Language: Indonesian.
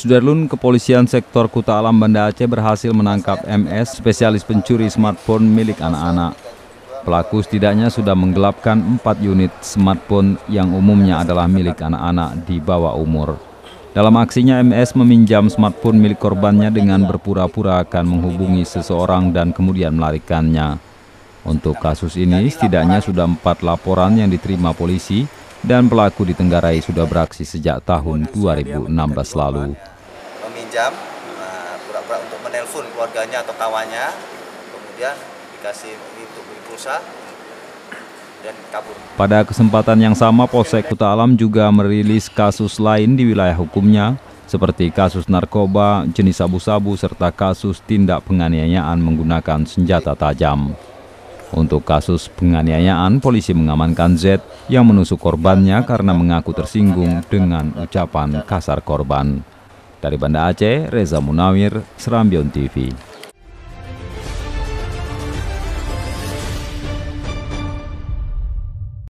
Sudarlun, Kepolisian Sektor Kuta Alam Banda Aceh berhasil menangkap MS, spesialis pencuri smartphone milik anak-anak. Pelaku setidaknya sudah menggelapkan 4 unit smartphone yang umumnya adalah milik anak-anak di bawah umur. Dalam aksinya, MS meminjam smartphone milik korbannya dengan berpura-pura akan menghubungi seseorang dan kemudian melarikannya. Untuk kasus ini, setidaknya sudah 4 laporan yang diterima polisi dan pelaku di Tenggarai sudah beraksi sejak tahun 2016 lalu. Meminjam, pura-pura untuk menelpon keluarganya atau kawannya, kemudian dikasih untuk beli pulsa dan kabur. Pada kesempatan yang sama, Polsek Kuta Alam juga merilis kasus lain di wilayah hukumnya, seperti kasus narkoba, jenis sabu-sabu, serta kasus tindak penganiayaan menggunakan senjata tajam. Untuk kasus penganiayaan, polisi mengamankan Z yang menusuk korbannya karena mengaku tersinggung dengan ucapan kasar korban. Dari Banda Aceh, Reza Munawir, Serambion TV.